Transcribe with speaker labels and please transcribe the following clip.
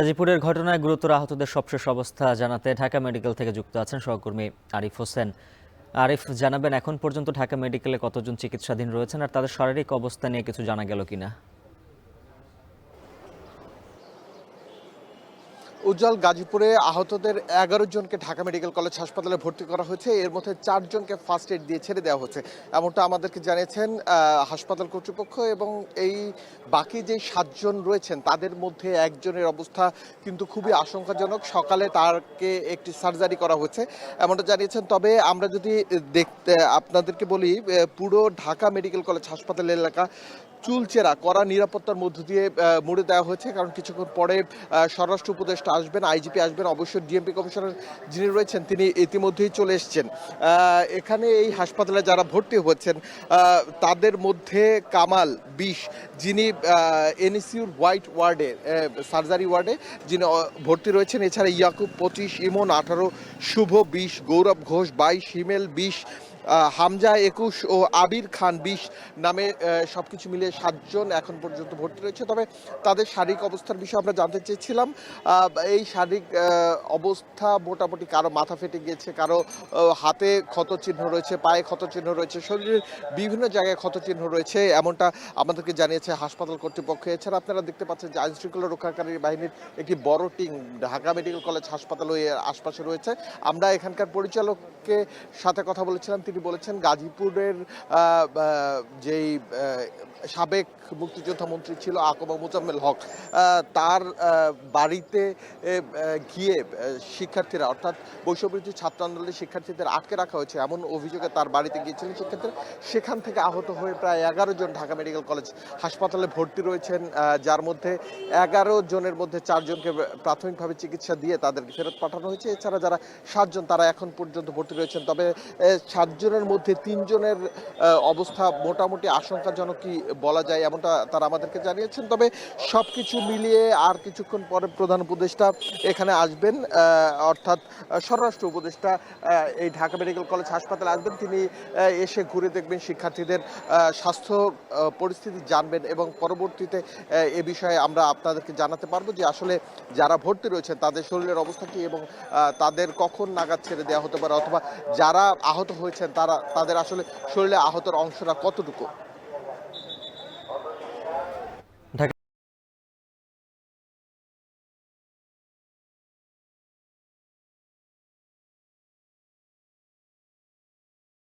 Speaker 1: গাজীপুরের ঘটনায় গুরুতর আহতদের সবশেষ অবস্থা জানাতে ঢাকা মেডিকেল থেকে যুক্ত আছেন সহকর্মী আরিফ হোসেন। আরিফ, জানাবেন এখন পর্যন্ত ঢাকা মেডিকেলে কতজন চিকিৎসাধীন রয়েছেন আর তাদের শারীরিক অবস্থা নিয়ে কিছু জানা গেল কিনা?
Speaker 2: উজ্জ্বল, গাজীপুরে আহতদের 11 জনকে ঢাকা মেডিকেল কলেজ হাসপাতালে ভর্তি করা হয়েছে। এর মধ্যে 4 জনকে ফার্স্ট এড দিয়ে ছেড়ে দেওয়া হচ্ছে, এমনটা আমাদেরকে জানিয়েছেন হাসপাতাল কর্তৃপক্ষ। এবং এই বাকি যে 7 জন রয়েছেন তাদের মধ্যে একজনের অবস্থা কিন্তু খুবই আশঙ্কাজনক। সকালে তাকে একটি সার্জারি করা হয়েছে, এমনটা জানিয়েছেন। তবে আমরা যদি দেখতে আপনাদেরকে বলি, পুরো ঢাকা মেডিকেল কলেজ হাসপাতাল এলাকা চুলচেরা কড়া নিরাপত্তার মধ্য দিয়ে মুড়ে দেওয়া হয়েছে। কারণ কিছুক্ষণ পরে স্বরাষ্ট্র উপদেষ্টা আসবেন, আইজিপি আসবেন, অবশ্যই ডিএমপি কমিশনার যিনি রয়েছেন তিনি ইতিমধ্যেই চলে এসছেন। এখানে এই হাসপাতালে যারা ভর্তি হয়েছেন তাদের মধ্যে কামাল 20, যিনি এনইসিউর হোয়াইট ওয়ার্ডে সার্জারি ওয়ার্ডে যিনি ভর্তি রয়েছেন। এছাড়া ইয়াকুব 25, ইমন 18, শুভ 20, গৌরব ঘোষ 22, হিমেল 20, হামজা 21 ও আবির খান 20 নামে সবকিছু মিলিয়ে 7 জন এখন পর্যন্ত ভর্তি রয়েছে। তবে তাদের শারীরিক অবস্থার বিষয়ে আমরা জানতে চেয়েছিলাম। এই শারীরিক অবস্থা মোটামুটি কারো মাথা ফেটে গিয়েছে, কারো হাতে ক্ষতচিহ্ন রয়েছে, পায়ে ক্ষতচিহ্ন রয়েছে, শরীরের বিভিন্ন জায়গায় ক্ষতচিহ্ন রয়েছে, এমনটা আমাদেরকে জানিয়েছে হাসপাতাল কর্তৃপক্ষ। এছাড়া আপনারা দেখতে পাচ্ছেন যে আইনশৃঙ্খলা রক্ষাকারী বাহিনীর একটি বড় টিম ঢাকা মেডিকেল কলেজ হাসপাতাল ওই আশপাশে রয়েছে। আমরা এখানকার পরিচালককে সাথে কথা বলেছিলাম, তিনি বলেছেন গাজীপুরের যেই সাবেক মুক্তিযোদ্ধা মন্ত্রী ছিল আকবা মোজাম্মেল হক, তার বাড়িতে গিয়ে শিক্ষার্থীরা, অর্থাৎ বৈষম্যবিরোধী ছাত্র আন্দোলনের শিক্ষার্থীদের আটকে রাখা হয়েছে এমন অভিযোগে তার বাড়িতে গিয়েছিলেন শিক্ষার্থীরা। সেখান থেকে আহত হয়ে প্রায় 11 জন ঢাকা মেডিকেল কলেজ হাসপাতালে ভর্তি রয়েছেন, যার মধ্যে 11 জনের মধ্যে 4 জনকে প্রাথমিকভাবে চিকিৎসা দিয়ে তাদেরকে ফেরত পাঠানো হয়েছে। এছাড়া যারা 7 জন তারা এখন পর্যন্ত ভর্তি রয়েছেন। তবে 7 জনের মধ্যে 3 জনের অবস্থা মোটামুটি আশঙ্কাজনক কি বলা যায়, এমনটা তারা আমাদেরকে জানিয়েছেন। তবে সবকিছু মিলিয়ে আর কিছুক্ষণ পরে প্রধান উপদেষ্টা এখানে আসবেন, অর্থাৎ স্বরাষ্ট্র উপদেষ্টা এই ঢাকা মেডিকেল কলেজ হাসপাতালে আসবেন। তিনি এসে ঘুরে দেখবেন, শিক্ষার্থীদের স্বাস্থ্য পরিস্থিতি জানবেন এবং পরবর্তীতে এ বিষয়ে আমরা আপনাদেরকে জানাতে পারবো যে আসলে যারা ভর্তি রয়েছেন তাদের শরীরের অবস্থা কি এবং তাদের কখন নাগাদ ছেড়ে দেওয়া হতে পারে, অথবা যারা আহত হয়েছেন তাদের আসলে শরীরে আহতের অংশটা কতটুকু।